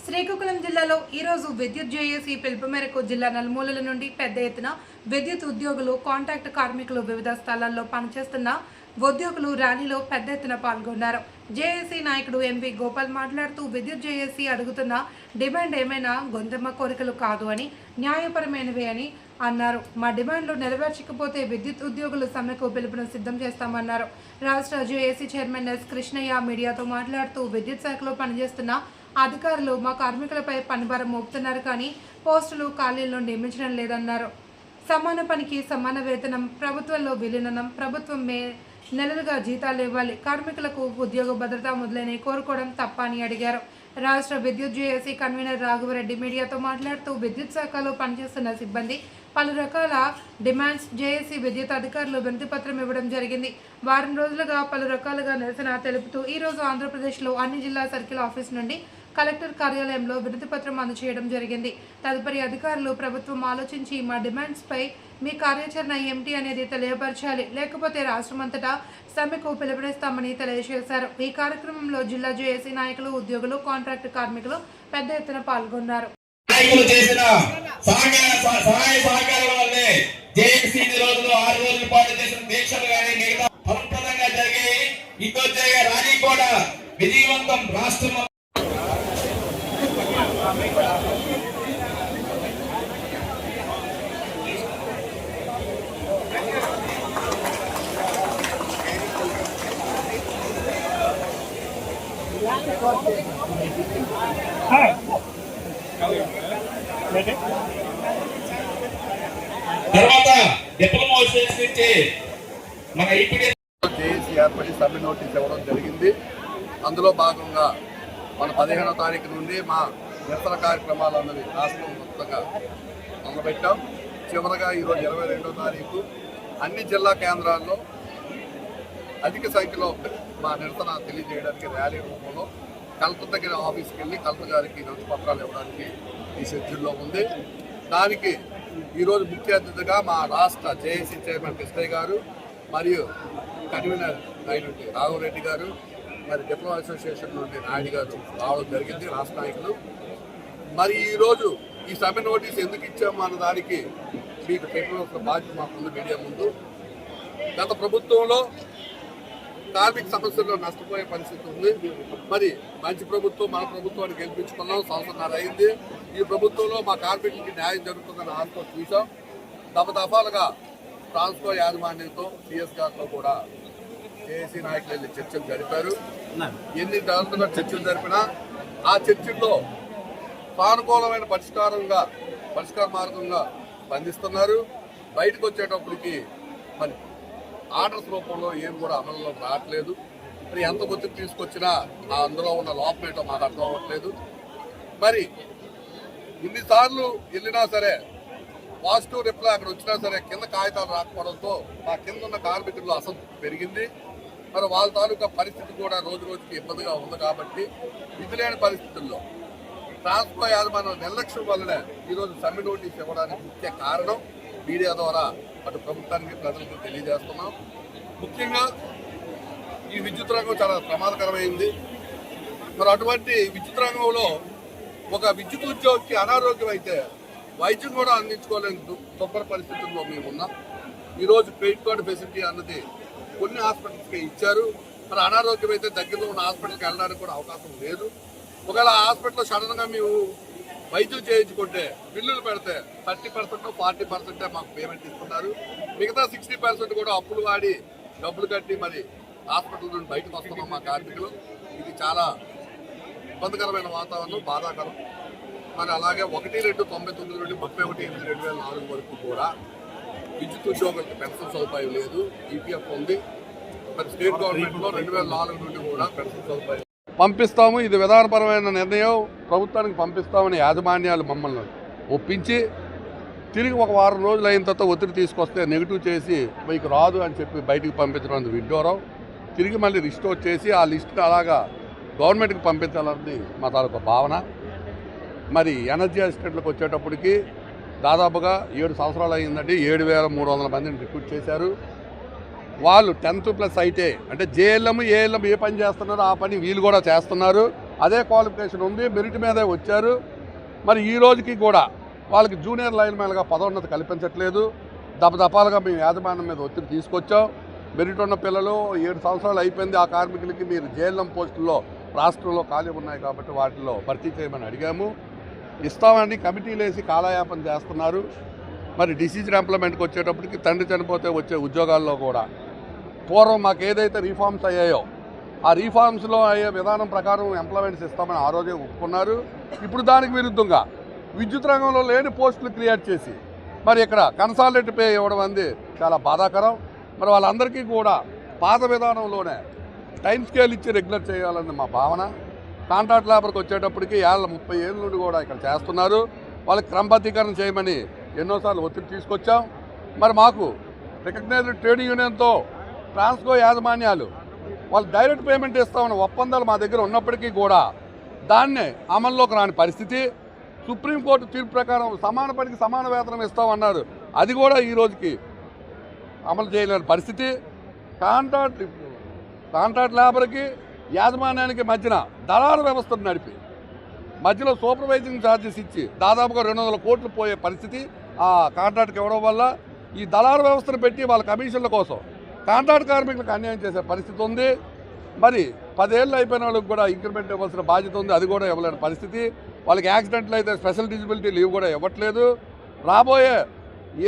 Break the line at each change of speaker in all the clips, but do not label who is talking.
శ్రీకాకుళం జిల్లాలో ఈరోజు విద్యుత్ జేఏసీ పిలుపు మేరకు జిల్లా నలుమూలల నుండి పెద్ద ఎత్తున విద్యుత్ ఉద్యోగులు, కాంట్రాక్ట్ కార్మికులు వివిధ స్థలాల్లో పనిచేస్తున్న ఉద్యోగులు ర్యాలీలో పెద్ద ఎత్తున పాల్గొన్నారు. జేఏసీ నాయకుడు ఎంవి గోపాల్ మాట్లాడుతూ విద్యుత్ జేఏసీ అడుగుతున్న డిమాండ్ ఏమైనా గొంతెమ్మ కోరికలు కాదు అని, న్యాయపరమైనవే అని అన్నారు. మా డిమాండ్లు నెరవేర్చకపోతే విద్యుత్ ఉద్యోగులు సమ్మెకు పిలుపును సిద్ధం చేస్తామన్నారు. రాష్ట్ర జేఏసీ చైర్మన్ ఎస్ కృష్ణయ్య మీడియాతో మాట్లాడుతూ విద్యుత్ శాఖలో పనిచేస్తున్న అధికారులు మా కార్మికులపై పనిభారం మోపుతున్నారు కానీ పోస్టులు ఖాళీలను నియమించడం లేదన్నారు. సమాన పనికి సమాన వేతనం, ప్రభుత్వంలో విలీనం, ప్రభుత్వం నెలలుగా జీతాలు ఇవ్వాలి, కార్మికులకు ఉద్యోగ భద్రత మొదలైనవి కోరుకోవడం తప్ప అని అడిగారు. రాష్ట్ర విద్యుత్ జేఏసీ కన్వీనర్ రాఘవరెడ్డి మీడియాతో మాట్లాడుతూ విద్యుత్ శాఖలో పనిచేస్తున్న సిబ్బంది పలు రకాల డిమాండ్స్ జేఏసీ విద్యుత్ అధికారులు వినతిపత్రం ఇవ్వడం జరిగింది. వారం రోజులుగా పలు రకాలుగా నిరసన తెలుపుతూ ఈరోజు ఆంధ్రప్రదేశ్లో అన్ని జిల్లా సర్కిల్ ఆఫీస్ నుండి కలెక్టర్ కార్యాలయంలో వినతిపత్రం అందజేయడం జరిగింది. తదుపరి అధికారులు ప్రభుత్వం ఆలోచించి మా డిమాండ్స్పై మీ కార్యాచరణ ఏమిటి అనేది తెలియపరచాలి, లేకపోతే రాష్ట్రమంతటా సమ్మెకు పిలుపునిస్తామని తెలియజేశారు. ఈ కార్యక్రమంలో జిల్లా జేఏసీ నాయకులు, ఉద్యోగులు, కాంట్రాక్ట్ కార్మికులు పెద్ద ఎత్తున పాల్గొన్నారు.
తర్వాత డిప్లొమా చేసి మన
జేఏసీ ఏర్పడి సమ్మె నోటీస్ ఇవ్వడం జరిగింది. అందులో భాగంగా మన 15వ తారీఖు నుండి మా నిరసన కార్యక్రమాలు అన్నది రాష్ట్రం మొత్తంగా మొదలుపెట్టాం. చివరగా ఈరోజు 22వ తారీఖు అన్ని జిల్లా కేంద్రాల్లో అధిక సంఖ్యలో మా నిరసన తెలియజేయడానికి ర్యాలీ రూపంలో కలెక్టర్ దగ్గర ఆఫీస్కి వెళ్ళి కలెక్టర్ గారికి వినతి పత్రాలు ఇవ్వడానికి ఈ షెడ్యూల్లో ఉంది. దానికి ఈరోజు ముఖ్య అతిథిగా మా రాష్ట్ర జేఏసీ చైర్మన్ కృష్ణయ్య గారు మరియు కన్వీనర్ అయినటువంటి రాఘవరెడ్డి గారు, మరి డిప్లొమా అసోసియేషన్ నుండి నాయుడు గారు రావడం జరిగింది, రాష్ట్ర నాయకులు. మరి ఈరోజు ఈ సమ్మె నోటీస్ ఎందుకు ఇచ్చాము అన్న దానికి మీకు చెప్పిన బాధ్యత మాకుంది మీడియా ముందు. గత ప్రభుత్వంలో కార్మిక సమస్యల్లో నష్టపోయే పరిస్థితి ఉంది. మరి మంచి ప్రభుత్వం, మన ప్రభుత్వాన్ని గెలిపించుకున్నాం, సంవత్సరాల అయింది. ఈ ప్రభుత్వంలో మా కార్మికులకి న్యాయం జరుగుతుందని ఆశతో చూసాం. దఫాలుగా ట్రాన్స్కో యాజమాన్యంతో, సిఎస్ గారితో కూడా జేఏసీ నాయకులు వెళ్ళి చర్చలు జరిపారు. ఎన్ని తరచుగా చర్చలు జరిపినా ఆ చర్చల్లో సానుకూలమైన పరిష్కార మార్గంగా స్పందిస్తున్నారు. బయటకు వచ్చేటప్పటికి మరి ఆర్డర్స్ రూపంలో ఏం కూడా అమలులో రావట్లేదు. మరి ఎంత ఒత్తిడి తీసుకొచ్చినా అందులో ఉన్న లోపం ఏంటో మాకు అర్థం అవ్వట్లేదు. మరి ఇన్నిసార్లు వెళ్ళినా సరే పాజిటివ్ రిప్లై అక్కడ వచ్చినా సరే కింద కాగితాలు రాకపోవడంతో మా కింద ఉన్న కార్మికుల్లో అసంతృప్తి పెరిగింది. మరి వాళ్ళ తాలూకా పరిస్థితి కూడా రోజు రోజుకి ఇబ్బందిగా ఉంది. కాబట్టి ఇది లేని పరిస్థితుల్లో ట్రాన్స్కో యాజమాన్యం నిర్లక్ష్యం వల్లనే ఈరోజు సమ్మె నోటీస్ ఇవ్వడానికి ముఖ్య కారణం మీడియా ద్వారా అటు ప్రభుత్వానికి, ప్రజలకు తెలియజేస్తున్నాం. ముఖ్యంగా ఈ విద్యుత్ రంగం చాలా ప్రమాదకరమైంది. మరి అటువంటి విద్యుత్ రంగంలో ఒక విద్యుత్ ఉద్యోగికి అనారోగ్యం అయితే వైద్యం కూడా అందించుకోలేని దుర్భర పరిస్థితుల్లో మేము ఉన్నాం. ఈరోజు క్రెడిట్ కార్డు ఫెసిలిటీ అన్నది కొన్ని హాస్పిటల్స్కి ఇచ్చారు. మరి అనారోగ్యం అయితే దగ్గరలో ఉన్న హాస్పిటల్కి వెళ్ళడానికి కూడా అవకాశం లేదు. ఒకవేళ హాస్పిటల్లో సడన్గా మేము వైద్యం చేయించుకుంటే బిల్లులు పెడితే 30%, 40% మాకు పేమెంట్ ఇస్తున్నారు. మిగతా 60% కూడా అప్పులు వాడి డబ్బులు కట్టి మరి హాస్పిటల్ నుండి బయటకు వస్తున్నాం మా కార్మికులు. ఇది చాలా ఇబ్బందికరమైన వాతావరణం, బాధాకరం. మరి అలాగే 1/2/99 నుండి 31/8/2004 వరకు కూడా విద్యుత్ ఉద్యోగులకు పెన్షన్ సౌకర్యం లేదు. ఈపీఎఫ్ ఉంది. మరి స్టేట్ గవర్నమెంట్లో 2004 నుండి కూడా పెన్షన్ సౌకర్యం పంపిస్తాము. ఇది విధానపరమైన నిర్ణయం, ప్రభుత్వానికి పంపిస్తామని యాజమాన్యాలు మమ్మల్ని ఒప్పించి తిరిగి ఒక వారం రోజులు అయిన తర్వాత ఒత్తిడి తీసుకొస్తే నెగిటివ్ చేసి మీకు రాదు అని చెప్పి బయటికి పంపించడం విడ్డూరం. తిరిగి మళ్ళీ రిస్టోర్ చేసి ఆ లిస్టుని అలాగా గవర్నమెంట్కి పంపించాలన్నది మా తాలూకా భావన. మరి ఎనర్జీ అసిస్టెంట్లకు వచ్చేటప్పటికి దాదాపుగా 7 సంవత్సరాలు అయిందండి. 7,300 మందిని రిక్రూట్ చేశారు. వాళ్ళు 10th+ అయితే అంటే జేఎల్ఎం ఏఎల్ఎం ఏ పని చేస్తున్నారో ఆ పని వీళ్ళు కూడా చేస్తున్నారు. అదే క్వాలిఫికేషన్ ఉంది, మెరిట్ మీదే వచ్చారు. మరి ఈ రోజుకి కూడా వాళ్ళకి జూనియర్ లైన్ మ్యాన్గా పదోన్నతి కల్పించట్లేదు. దపదపాలుగా మేము యాజమాన్యం మీద ఒత్తిడి తీసుకొచ్చాం. మెరిట్ ఉన్న పిల్లలు 7 సంవత్సరాలు అయిపోయింది, ఆ కార్మికులకి మీరు జేఎల్ఎం పోస్టుల్లో రాష్ట్రంలో ఖాళీ ఉన్నాయి కాబట్టి వాటిలో భర్తీ చేయమని అడిగాము. ఇస్తామని కమిటీలు వేసి కాలయాపన చేస్తున్నారు. మరి డిసిజన్ ఇంప్లిమెంట్కి వచ్చేటప్పటికి తండ్రి చనిపోతే వచ్చే ఉద్యోగాల్లో కూడా పూర్వం మాకు ఏదైతే రీఫార్మ్స్ అయ్యాయో ఆ రీఫార్మ్స్లో అయ్యే విధానం ప్రకారం ఎంప్లాయ్మెంట్స్ ఇస్తామని ఆ రోజే ఒప్పుకున్నారు. ఇప్పుడు దానికి విరుద్ధంగా విద్యుత్ రంగంలో లేని పోస్టులు క్రియేట్ చేసి మరి ఇక్కడ కన్సాలిడేట్ పే ఇవ్వడం అనేది చాలా బాధాకరం. మరి వాళ్ళందరికీ కూడా పాత విధానంలోనే టైం స్కేల్ ఇచ్చి రెగ్యులర్ చేయాలని మా భావన. కాంట్రాక్ట్ లేబర్కి వచ్చేటప్పటికి 30 ఏళ్ళ నుండి కూడా ఇక్కడ చేస్తున్నారు. వాళ్ళకి క్రమబద్ధీకరణ చేయమని ఎన్నోసార్లు ఒత్తిడి తీసుకొచ్చాం. మరి మాకు రికగ్నైజ్డ్ ట్రేడ్ యూనియన్తో ట్రాన్స్కో యాజమాన్యాలు వాళ్ళు డైరెక్ట్ పేమెంట్ ఇస్తామని ఒప్పందాలు మా దగ్గర ఉన్నప్పటికీ కూడా దాన్నే అమల్లోకి రాని పరిస్థితి. సుప్రీంకోర్టు తీర్పు ప్రకారం సమాన పనికి సమాన వేతనం ఇస్తామన్నారు, అది కూడా ఈ రోజుకి అమలు చేయలేని పరిస్థితి. కాంట్రాక్ట్ లేబర్కి యాజమాన్యానికి మధ్యన దళారు వ్యవస్థను నడిపి మధ్యలో సూపర్వైజింగ్ ఛార్జెస్ ఇచ్చి దాదాపుగా 200 కోట్లు పోయే పరిస్థితి ఆ కాంట్రాక్ట్కి ఇవ్వడం వల్ల ఈ దళారు వ్యవస్థను పెట్టి వాళ్ళ కమిషన్ల కోసం కాంట్రాక్ట్ కార్మికులకు అన్యాయం చేసే పరిస్థితి ఉంది. మరి 10 ఏళ్ళు అయిపోయిన వాళ్ళకి కూడా ఇంక్రిమెంట్ ఇవ్వాల్సిన బాధ్యత ఉంది, అది కూడా ఇవ్వలేని పరిస్థితి. వాళ్ళకి యాక్సిడెంట్లు అయితే స్పెషల్ డిజబిలిటీ లీవ్ కూడా ఇవ్వట్లేదు. రాబోయే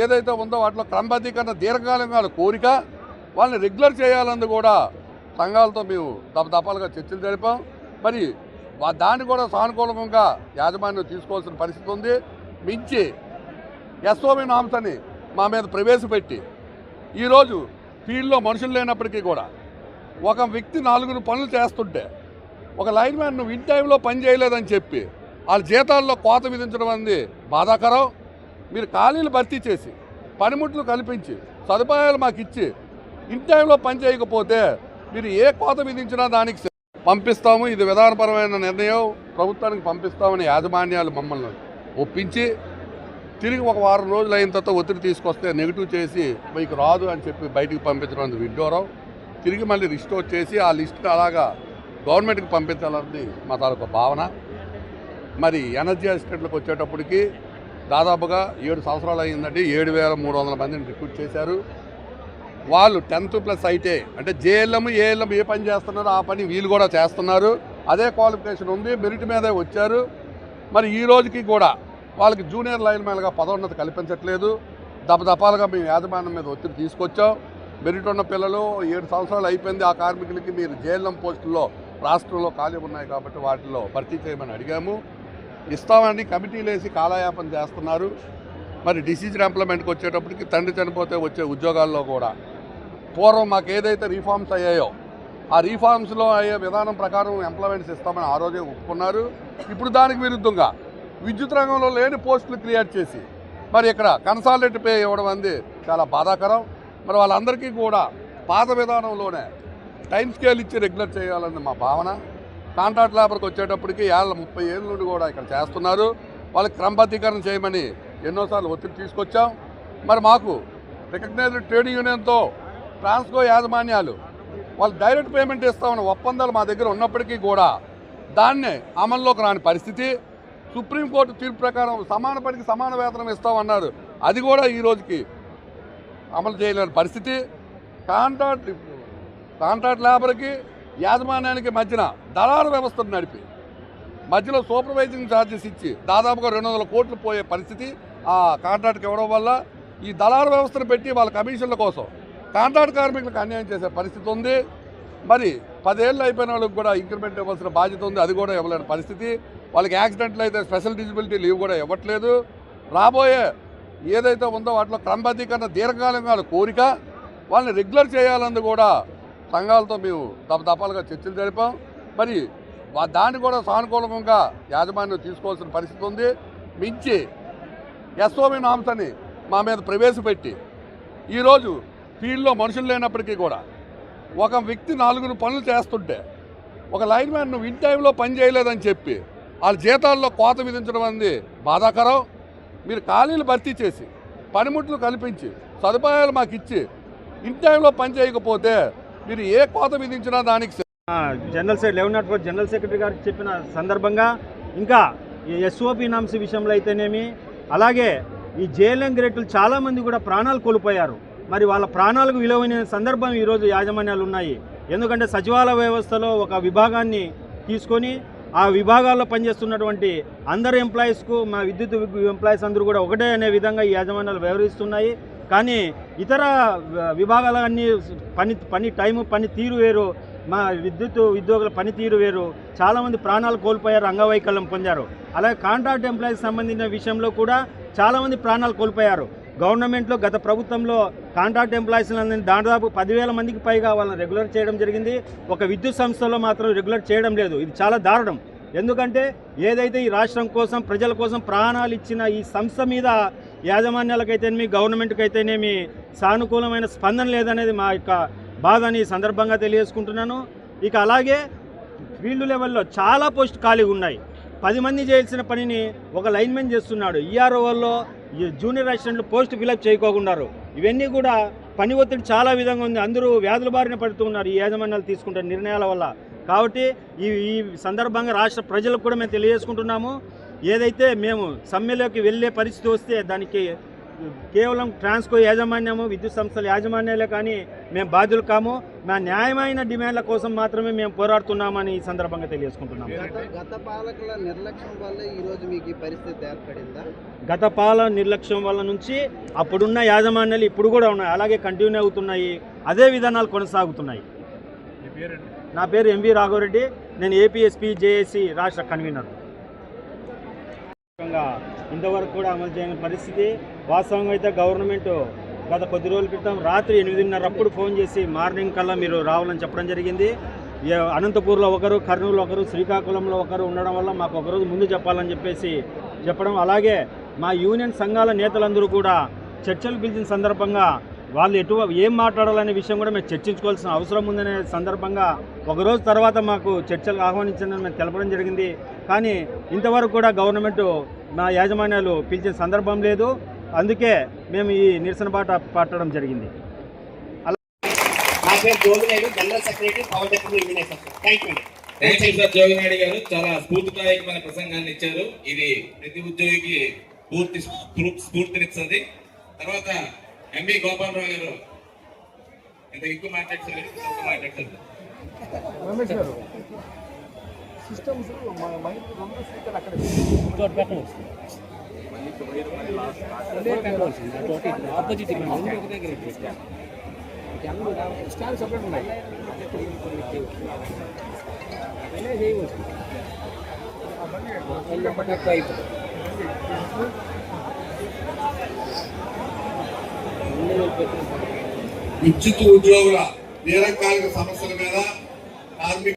ఏదైతే ఉందో వాటిలో క్రమబద్ధీకరణ దీర్ఘకాలంగా కోరిక వాళ్ళని రెగ్యులర్ చేయాలని కూడా సంఘాలతో మేము దపదపాలుగా చర్చలు జరిపాం. మరి దాన్ని కూడా సానుకూలంగా యాజమాన్యం తీసుకోవాల్సిన పరిస్థితి ఉంది. మించి ఎస్ఓబి నామ్స్ అని మా మీద ప్రవేశపెట్టి ఈరోజు ఫీల్డ్లో మనుషులు లేనప్పటికీ కూడా ఒక వ్యక్తి 4 పనులు చేస్తుంటే ఒక లైన్ మ్యాన్ నువ్వు ఇన్ టైంలో పని చేయలేదని చెప్పి వాళ్ళ జీతాల్లో కోత విధించడం అనేది బాధాకరం. మీరు ఖాళీలు భర్తీ చేసి పనిముట్లు కల్పించి సదుపాయాలు మాకు ఇచ్చి ఇన్ టైంలో పని చేయకపోతే మీరు ఏ కోత విధించినా దానికి పంపిస్తాము, ఇది విధానపరమైన నిర్ణయం, ప్రభుత్వానికి పంపిస్తామని యాజమాన్యాలు మమ్మల్ని ఒప్పించి తిరిగి ఒక వారం రోజులు అయిన తర్వాత ఒత్తిడి తీసుకొస్తే నెగిటివ్ చేసి మీకు రాదు అని చెప్పి బయటికి పంపించడం విడ్డూరం. తిరిగి మళ్ళీ రిస్టోర్ చేసి ఆ లిస్టుని అలాగా గవర్నమెంట్కి పంపించాలన్నది మా తాలూకా భావన. మరి ఎనర్జీ అసిస్టెంట్లకు వచ్చేటప్పటికి దాదాపుగా 7 సంవత్సరాలు అయిందండి. 7,300 మందిని రిక్రూట్ చేశారు. వాళ్ళు 10th+ అయితే అంటే జేఎల్ఎం ఏఎల్ఎం ఏ పని చేస్తున్నారో ఆ పని వీళ్ళు కూడా చేస్తున్నారు. అదే క్వాలిఫికేషన్ ఉంది, మెరిట్ మీదే వచ్చారు. మరి ఈ రోజుకి కూడా వాళ్ళకి జూనియర్ లైన్ మ్యాన్గా పదోన్నతి కల్పించట్లేదు. దపదపాలుగా మేము యాజమాన్యం మీద ఒత్తిడి తీసుకొచ్చాం. మెరిట్ ఉన్న పిల్లలు 7 సంవత్సరాలు అయిపోయింది, ఆ కార్మికులకి మీరు జేఎల్ఎం పోస్టుల్లో రాష్ట్రంలో ఖాళీ ఉన్నాయి కాబట్టి వాటిలో భర్తీ చేయమని అడిగాము. ఇస్తామని కమిటీలు వేసి కాలయాపన చేస్తున్నారు. మరి డిసిజన్ ఇంప్లిమెంట్కి వచ్చేటప్పటికి తండ్రి చనిపోతే వచ్చే ఉద్యోగాల్లో కూడా పూర్వం మాకు ఏదైతే రీఫార్మ్స్ అయ్యాయో ఆ రీఫార్మ్స్లో అయ్యే విధానం ప్రకారం ఎంప్లాయ్మెంట్స్ ఇస్తామని ఆ రోజే ఒప్పుకున్నారు. ఇప్పుడు దానికి విరుద్ధంగా విద్యుత్ రంగంలో లేని పోస్టులు క్రియేట్ చేసి మరి ఇక్కడ కన్సాలిడేట్ పే ఇవ్వడం అనేది చాలా బాధాకరం. మరి వాళ్ళందరికీ కూడా పాత విధానంలోనే టైం స్కేల్ ఇచ్చి రెగ్యులర్ చేయాలని మా భావన. కాంట్రాక్ట్ లేబర్కి వచ్చేటప్పటికి 30 ఏళ్ళ నుండి కూడా ఇక్కడ చేస్తున్నారు. వాళ్ళకి క్రమబద్ధీకరణ చేయమని ఎన్నోసార్లు ఒత్తిడి తీసుకొచ్చాం. మరి మాకు రికగ్నైజ్డ్ ట్రేడ్ యూనియన్తో ట్రాన్స్కో యాజమాన్యాలు వాళ్ళు డైరెక్ట్ పేమెంట్ ఇస్తామని ఒప్పందాలు మా దగ్గర ఉన్నప్పటికీ కూడా దాన్నే అమల్లోకి రాని పరిస్థితి. సుప్రీంకోర్టు తీర్పు ప్రకారం సమాన పనికి సమాన వేతనం ఇస్తామన్నారు, అది కూడా ఈ రోజుకి అమలు చేయలేని పరిస్థితి. కాంట్రాక్ట్ లేబర్కి యాజమాన్యానికి మధ్యన దళారు వ్యవస్థను నడిపి మధ్యలో సూపర్వైజింగ్ ఛార్జెస్ ఇచ్చి దాదాపుగా 200 కోట్లు పోయే పరిస్థితి ఆ కాంట్రాక్ట్కి ఇవ్వడం వల్ల ఈ దళారు వ్యవస్థను పెట్టి వాళ్ళ కమిషన్ల కోసం కాంట్రాక్ట్ కార్మికులకు అన్యాయం చేసే పరిస్థితి ఉంది. మరి 10 ఏళ్ళు అయిపోయిన వాళ్ళకి కూడా ఇంక్రిమెంట్ ఇవ్వాల్సిన బాధ్యత ఉంది, అది కూడా ఇవ్వలేని పరిస్థితి. వాళ్ళకి యాక్సిడెంట్లు అయితే స్పెషల్ డిజబిలిటీ లీవ్ కూడా ఇవ్వట్లేదు. రాబోయే ఏదైతే ఉందో వాటిలో క్రమబద్ధీకరణ దీర్ఘకాలంగా కోరిక వాళ్ళని రెగ్యులర్ చేయాలని కూడా సంఘాలతో మేము దపదపాలుగా చర్చలు జరిపాం. మరి దాన్ని కూడా సానుకూలంగా యాజమాన్యం తీసుకోవాల్సిన పరిస్థితి ఉంది. మించి ఎస్ఓబి నామ్స్ అని మా మీద ప్రవేశపెట్టి ఈరోజు ఫీల్డ్లో మనుషులు లేనప్పటికీ కూడా ఒక వ్యక్తి 4 పనులు చేస్తుంటే ఒక లైన్ మ్యాన్ నువ్వు ఇన్ టైంలో పని చేయలేదని చెప్పి వాళ్ళ జీతాల్లో కోత విధించడం అనేది బాధాకరం. మీరు ఖాళీలు భర్తీ చేసి పనిముట్లు కల్పించి సదుపాయాలు మాకు ఇచ్చి ఇన్ టైంలో పని చేయకపోతే మీరు ఏ కోత విధించినా దానికి
జనరల్ సెక్రటరీ 1104 జనరల్ సెక్రటరీ గారు చెప్పిన సందర్భంగా ఇంకా ఈ ఎస్ఓపి నామ్స్ విషయంలో అయితేనేమి, అలాగే ఈ జేఎల్ఎం గ్రేట్లు చాలామంది కూడా ప్రాణాలు కోల్పోయారు. మరి వాళ్ళ ప్రాణాలకు విలువైన సందర్భం ఈరోజు యాజమాన్యాలు ఉన్నాయి. ఎందుకంటే సచివాలయ వ్యవస్థలో ఒక విభాగాన్ని తీసుకొని ఆ విభాగాల్లో పనిచేస్తున్నటువంటి అందరు ఎంప్లాయీస్కు మా విద్యుత్ ఎంప్లాయీస్ అందరూ కూడా ఒకటే అనే విధంగా ఈ యాజమాన్యాలు వ్యవహరిస్తున్నాయి. కానీ ఇతర విభాగాలన్నీ పని టైము పని తీరు వేరు, మా విద్యుత్ ఉద్యోగుల పనితీరు వేరు. చాలామంది ప్రాణాలు కోల్పోయారు, అంగవైకల్యం పొందారు. అలాగే కాంట్రాక్ట్ ఎంప్లాయీకి సంబంధించిన విషయంలో కూడా చాలామంది ప్రాణాలు కోల్పోయారు. గవర్నమెంట్లో గత ప్రభుత్వంలో కాంట్రాక్ట్ ఎంప్లాయీస్లందరినీ దాదాపు 10,000 మందికి పైగా వాళ్ళని రెగ్యులర్ చేయడం జరిగింది. ఒక విద్యుత్ సంస్థలో మాత్రం రెగ్యులర్ చేయడం లేదు. ఇది చాలా దారుణం. ఎందుకంటే ఏదైతే ఈ రాష్ట్రం కోసం ప్రజల కోసం ప్రాణాలు ఇచ్చిన ఈ సంస్థ మీద యాజమాన్యాలకైతేనేమి గవర్నమెంట్కి అయితేనేమి సానుకూలమైన స్పందన లేదనేది మా యొక్క బాధని ఈ సందర్భంగా తెలియజేసుకుంటున్నాను. ఇక అలాగే ఫీల్డ్ లెవెల్లో చాలా పోస్ట్ ఖాళీగా ఉన్నాయి. 10 మంది చేయాల్సిన పనిని ఒక లైన్మెన్ చేస్తున్నాడు. ఈఆర్ఓల్లో జూనియర్ అసిస్టెంట్లు పోస్ట్ ఫిలప్ చేయకోకున్నారు. ఇవన్నీ కూడా పని ఒత్తిడి చాలా విధంగా ఉంది. అందరూ వ్యాధుల బారిన పడుతున్నారు ఈ యాజమాన్యాలు తీసుకుంటున్న నిర్ణయాల వల్ల. కాబట్టి ఈ సందర్భంగా రాష్ట్ర ప్రజలకు కూడా మేము తెలియజేసుకుంటున్నాము, ఏదైతే మేము సమ్మెలోకి వెళ్ళే పరిస్థితి వస్తే దానికి కేవలం ట్రాన్స్కో యాజమాన్యము విద్యుత్ సంస్థల యాజమాన్యాలే కానీ మేము బాధ్యులు కాము. మా న్యాయమైన డిమాండ్ల కోసం మాత్రమే మేము పోరాడుతున్నామని ఈ సందర్భంగా తెలియజేసుకుంటున్నాము.
గత పాలకుల నిర్లక్ష్యం వల్ల ఈరోజు మీకు ఈ పరిస్థితి ఏర్పడిందా?
గత పాలన నిర్లక్ష్యం వల్ల నుంచి అప్పుడున్న యాజమాన్యాలు ఇప్పుడు కూడా ఉన్నాయి, అలాగే కంటిన్యూ అవుతున్నాయి. అదే విధానాలు కొనసాగుతున్నాయి. నా పేరు ఎంవి రాఘవరెడ్డి, నేను ఏపీఎస్పీ జేఏసీ రాష్ట్ర కన్వీనర్. ఇంతవరకు కూడా అమలు చేయని పరిస్థితి. వాస్తవంగా అయితే గవర్నమెంట్ గత కొద్ది రోజుల క్రితం రాత్రి 8:30 ఫోన్ చేసి మార్నింగ్ కల్లా మీరు రావాలని చెప్పడం జరిగింది. అనంతపూర్లో ఒకరు, కర్నూలు ఒకరు, శ్రీకాకుళంలో ఒకరు ఉండడం వల్ల మాకు ఒకరోజు ముందు చెప్పాలని చెప్పడం, అలాగే మా యూనియన్ సంఘాల నేతలందరూ కూడా చర్చలు పిలిచిన సందర్భంగా వాళ్ళు ఏం మాట్లాడాలనే విషయం కూడా మేము చర్చించుకోవాల్సిన అవసరం ఉందనే సందర్భంగా ఒకరోజు తర్వాత మాకు చర్చలకు ఆహ్వానించిందని మేము తెలపడం జరిగింది. కానీ ఇంతవరకు కూడా గవర్నమెంట్ మా యాజమాన్యాలు పిలిచిన సందర్భం లేదు. అందుకే మేము ఈ నిరసన బాట పట్టడం జరిగింది.
జోగినాయుడు గారు చాలా స్ఫూర్తిదాయకమైన ప్రసంగాన్ని ఇచ్చారు. ఇది ప్రతి ఉద్యోగికి పూర్తి స్ఫూర్తినిస్తుంది. తర్వాత ఎంబీ గోపాలరావు గారు ఎంత ఎక్కువ మాట్లాడతారు. విద్యుత్ ఉద్యోగుల దీర్ఘకాలిక సమస్యల మీద కార్మిక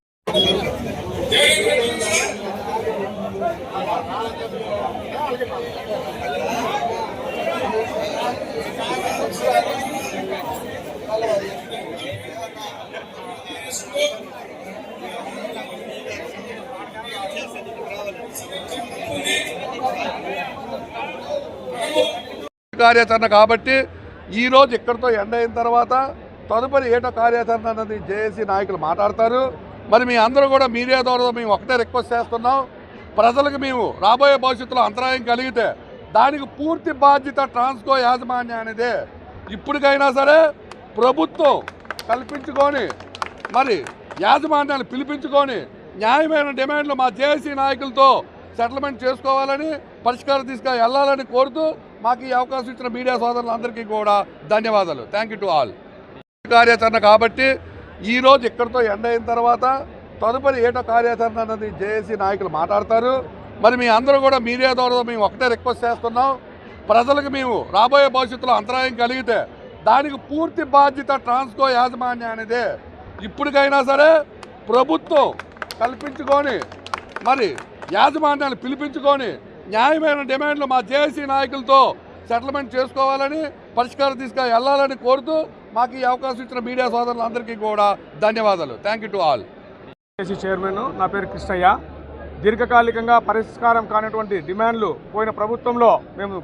కార్యాచరణ కాబట్టి ఈరోజు ఇక్కడితో ఎండ్ అయిన తర్వాత తదుపరి ఏటో కార్యాచరణ అన్నది జేఏసీ నాయకులు మాట్లాడతారు. మరి మీ అందరూ కూడా మీడియా ద్వారా మేము ఒకటే రిక్వెస్ట్ చేస్తున్నాం, ప్రజలకు మేము రాబోయే భవిష్యత్తులో అంతరాయం కలిగితే దానికి పూర్తి బాధ్యత ట్రాన్స్కో యాజమాన్యానిదే. ఇప్పటికైనా సరే ప్రభుత్వం కల్పించుకొని మరి యాజమాన్యాన్ని పిలిపించుకొని న్యాయమైన డిమాండ్లు మా జేఏసీ నాయకులతో సెటిల్మెంట్ చేసుకోవాలని, పరిష్కారం తీసుకెళ్ళాలని కోరుతూ మాకు ఈ అవకాశం ఇచ్చిన మీడియా సోదరులందరికీ కూడా ధన్యవాదాలు. Thank you to all. కార్యాచరణ కాబట్టి ఈరోజు ఇక్కడితో ఎండ్ అయిన తర్వాత తదుపరి ఏటో కార్యాచరణ అన్నది జేఏసీ నాయకులు మాట్లాడతారు. మరి మీ అందరూ కూడా మీడియా ద్వారా మేము ఒకటే రిక్వెస్ట్ చేస్తున్నాం, ప్రజలకు మేము రాబోయే భవిష్యత్తులో అంతరాయం కలిగితే దానికి పూర్తి బాధ్యత ట్రాన్స్కో యాజమాన్యానిదే. ఇప్పటికైనా సరే ప్రభుత్వం కల్పించుకొని మరి యాజమాన్యాన్ని పిలిపించుకొని న్యాయమైన డిమాండ్లు మా జేఏసీ నాయకులతో సెటిల్మెంట్ చేసుకోవాలని, పరిష్కారం తీసుకెళ్ళాలని కోరుతూ మాకు ఈ అవకాశం ఇచ్చిన మీడియా సోదరులందరికీ కూడా ధన్యవాదాలు. Thank you to all.
JAC chairman నా పేరు కృష్ణయ్య. దీర్ఘకాలికంగా పరిష్కారం కానటువంటి డిమాండ్లు పోయిన ప్రభుత్వంలో మేము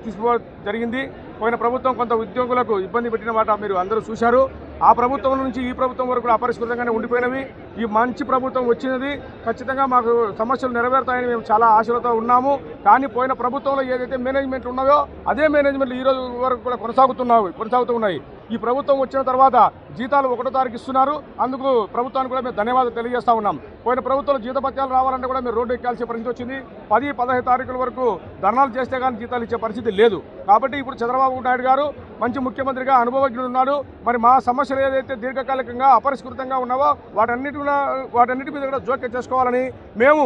తీసుకోవడం జరిగింది. పోయిన ప్రభుత్వం కొంత ఉద్యోగులకు ఇబ్బంది పెట్టిన మాట మీరు అందరూ చూశారు. ఆ ప్రభుత్వం నుంచి ఈ ప్రభుత్వం వరకు కూడా అపరిష్కృతంగానే ఉండిపోయినవి. ఈ మంచి ప్రభుత్వం వచ్చినది, ఖచ్చితంగా మాకు సమస్యలు నెరవేరుతాయని మేము చాలా ఆశలతో ఉన్నాము. కానీ పోయిన ప్రభుత్వంలో ఏదైతే మేనేజ్మెంట్ ఉన్నాయో అదే మేనేజ్మెంట్ ఈ రోజు వరకు కూడా కొనసాగుతూ ఉన్నాయి. ఈ ప్రభుత్వం వచ్చిన తర్వాత జీతాలు 1వ తారీఖు ఇస్తున్నారు. అందుకు ప్రభుత్వానికి కూడా మేము ధన్యవాదాలు తెలియజేస్తా ఉన్నాం. పోయిన ప్రభుత్వంలో జీతపత్యాలు రావాలంటే కూడా మేము రోడ్డు ఎక్కాల్సిన పరిస్థితి వచ్చింది. 10-15 తారీఖుల వరకు ధర్నాలు చేస్తే కానీ జీతాలు ఇచ్చే పరిస్థితి లేదు. కాబట్టి ఇప్పుడు చంద్రబాబు నాయుడు గారు మంచి ముఖ్యమంత్రిగా అనుభవజ్ఞుడు ఉన్నాడు. మరి మా సమస్యలు ఏదైతే దీర్ఘకాలికంగా అపరిష్కృతంగా ఉన్నావో వాటన్నిటి మీద కూడా జోక్యం చేసుకోవాలని మేము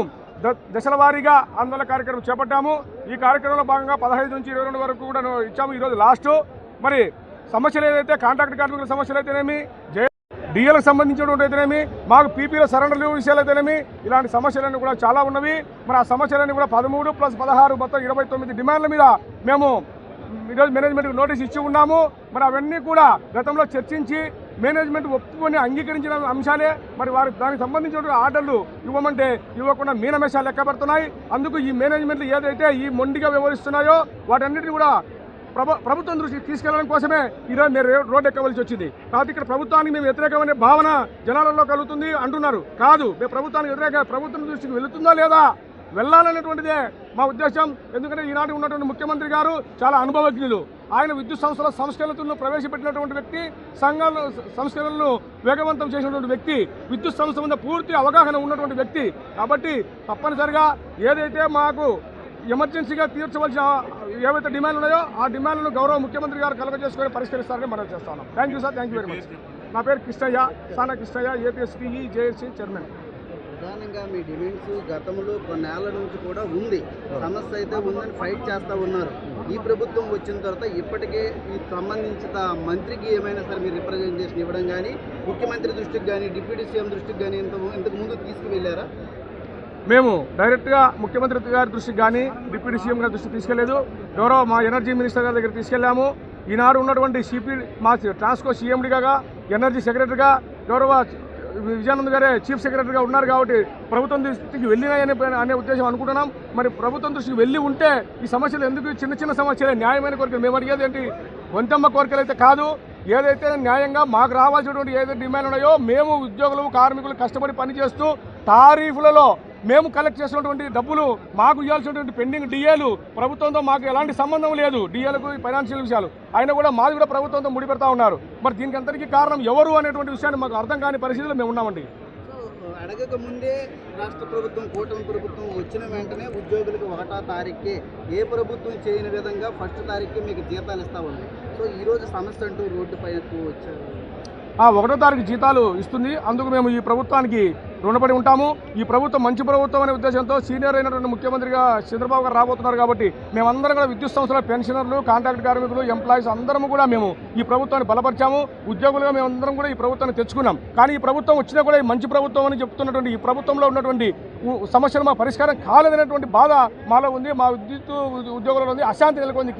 దశల వారీగా ఆందోళన కార్యక్రమం చేపట్టాము. ఈ కార్యక్రమంలో భాగంగా 15 నుంచి 22 వరకు కూడా ఇచ్చాము. ఈరోజు లాస్ట్. మరి సమస్యలు ఏదైతే కాంట్రాక్ట్ కార్మికుల సమస్యలు అయితేనేమి, డిఎలకు సంబంధించినటువంటి అయితేనేమి, మాకు పీపీలో సరెండర్ లీవ్ విషయాలు అయితేనేమి, ఇలాంటి సమస్యలన్నీ కూడా చాలా ఉన్నవి. మరి ఆ సమస్యలన్నీ కూడా 13 + 16 మొత్తం 29 డిమాండ్ల మీద మేము ఈరోజు మేనేజ్మెంట్కి నోటీస్ ఇచ్చి ఉన్నాము. మరి అవన్నీ కూడా గతంలో చర్చించి మేనేజ్మెంట్ ఒప్పుకొని అంగీకరించిన అంశాలే. మరి వారికి దానికి సంబంధించిన ఆర్డర్లు ఇవ్వకుండా మీనమేషాలు లెక్క పెడుతున్నాయి. అందుకు ఈ మేనేజ్మెంట్లు ఏదైతే ఈ మొండిగా వ్యవహరిస్తున్నాయో వాటన్నిటిని కూడా ప్రభుత్వం దృష్టికి తీసుకెళ్లడం కోసమే ఈరోజు మీరు రోడ్డు ఎక్కవలసి వచ్చింది. కాబట్టి ఇక్కడ ప్రభుత్వానికి మేము వ్యతిరేకమనే భావన జనాలలో కలుగుతుంది అంటున్నారు. కాదు, మేము ప్రభుత్వానికి వ్యతిరేక, ప్రభుత్వం దృష్టికి వెళుతుందా లేదా వెళ్ళాలనేటువంటిదే మా ఉద్దేశం. ఎందుకంటే ఈనాటి ఉన్నటువంటి ముఖ్యమంత్రి గారు చాలా అనుభవజ్ఞులు. ఆయన విద్యుత్ సంస్థల సంస్కరణలను ప్రవేశపెట్టినటువంటి వ్యక్తి, సంస్కరణలను వేగవంతం చేసినటువంటి వ్యక్తి, విద్యుత్ సంస్థ మీద పూర్తి అవగాహన ఉన్నటువంటి వ్యక్తి. కాబట్టి తప్పనిసరిగా ఏదైతే మాకు ఎమర్జెన్సీగా తీర్చవలసిన ఏవైతే డిమాండ్లు ఉన్నాయో ఆ డిమాండ్లను గౌరవ ముఖ్యమంత్రి గారు కలగజేసుకొని పరిష్కరిస్తారని మనం చేస్తా ఉన్నాం. Thank you sir, thank you very much. నా పేరు కృష్ణయ్య, సానా కృష్ణయ్య, ఏపీఎస్పీఈ జేఏసీ చైర్మన్.
ప్రధానంగా మీ డిమాండ్స్ గతంలో కొన్నేళ్ల నుంచి కూడా ఉంది, సమస్య అయితే ఉందని ఫైట్ చేస్తూ ఉన్నారు. ఈ ప్రభుత్వం వచ్చిన తర్వాత ఇప్పటికే ఈ సంబంధించిన మంత్రికి ఏమైనా సరే మీరు రిప్రజెంటేషన్ ఇవ్వడం కానీ, ముఖ్యమంత్రి దృష్టికి కానీ, డిప్యూటీ సీఎం దృష్టికి కానీ ఇంతకు ముందు తీసుకువెళ్ళారా?
మేము డైరెక్ట్గా ముఖ్యమంత్రి గారి దృష్టికి కానీ, డిప్యూటీ సీఎం గారి దృష్టికి తీసుకెళ్లేదు. గౌరవ మా ఎనర్జీ మినిస్టర్ గారి దగ్గర తీసుకెళ్లాము. ఈనాడు ఉన్నటువంటి మా ట్రాన్స్కో సీఎండీగా, ఎనర్జీ సెక్రటరీగా గౌరవ విజయానంద్ గారే చీఫ్ సెక్రటరీగా ఉన్నారు. కాబట్టి ప్రభుత్వం దృష్టికి వెళ్ళినాయని అనే ఉద్దేశం అనుకుంటున్నాం. మరి ప్రభుత్వం దృష్టికి వెళ్ళి ఉంటే ఈ సమస్యలు ఎందుకు చిన్న సమస్యలే, న్యాయమైన కోరికలు. మేము అడిగేది ఏంటి, కొంతమ్మ కోరికలు అయితే కాదు. ఏదైతే న్యాయంగా మాకు రావాల్సినటువంటి ఏదైతే డిమాండ్ ఉన్నాయో, మేము ఉద్యోగులు కార్మికులు కష్టపడి పనిచేస్తూ టారీఫ్లలో మేము కలెక్ట్ చేసినటువంటి డబ్బులు, మాకు ఇవ్వాల్సినటువంటి పెండింగ్ డిఏలు, ప్రభుత్వంతో మాకు ఎలాంటి సంబంధం లేదు. డిఏలకు ఫైనాన్షియల్ విషయాలు అయినా కూడా మాది కూడా ప్రభుత్వంతో ముడిపెడతా ఉన్నారు. మరి దీనికి అంతటికీ కారణం ఎవరు అనేటువంటి విషయాన్ని మాకు అర్థం కాని పరిస్థితిలో మేము ఉన్నామండి.
అడగక ముందే రాష్ట్ర ప్రభుత్వం, కూటమి ప్రభుత్వం వచ్చిన వెంటనే ఉద్యోగులకు 1వ తారీఖుకి ఏ ప్రభుత్వం చేయని విధంగా 1వ తారీఖుకి మీకు జీతాలు ఇస్తా ఉంది. సో ఈరోజు సమస్య అంటూ రోడ్డుపై వచ్చారు.
1వ తారీఖు జీతాలు ఇస్తుంది. అందుకు మేము ఈ ప్రభుత్వానికి రుణపడి ఉంటాము. ఈ ప్రభుత్వం మంచి ప్రభుత్వం అనే ఉద్దేశంతో సీనియర్ అయినటువంటి ముఖ్యమంత్రిగా చంద్రబాబు గారు రాబోతున్నారు. కాబట్టి మేమందరం కూడా విద్యుత్ సంస్థల పెన్షనర్లు, కాంట్రాక్ట్ కార్మికులు, ఎంప్లాయీస్ అందరం కూడా మేము ఈ ప్రభుత్వాన్ని బలపరిచాము. ఉద్యోగులుగా మేమందరం కూడా ఈ ప్రభుత్వాన్ని తెచ్చుకున్నాం. కానీ ఈ ప్రభుత్వం వచ్చినా కూడా ఈ మంచి ప్రభుత్వం అని చెప్తున్నటువంటి ఈ ప్రభుత్వంలో ఉన్నటువంటి సమస్యలు మా పరిష్కారం కాలేదనేటువంటి బాధ మాలో ఉంది. మా విద్యుత్ ఉద్యోగులలో ఉంది, అశాంతి నెలకొంది.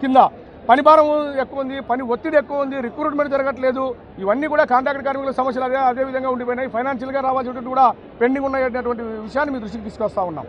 కింద పని భారం ఎక్కువ ఉంది, పని ఒత్తిడి ఎక్కువ ఉంది, రిక్రూట్మెంట్ జరగట్లేదు. ఇవన్నీ కూడా కాంట్రాక్ట్ కార్మికుల సమస్యలు అదే విధంగా ఉండిపోయినాయి. ఫైనాన్షియల్గా రావాల్సినటువంటి కూడా పెండింగ్ ఉన్నటువంటి విషయాన్ని మీ దృష్టికి తీసుకొస్తా ఉన్నాం.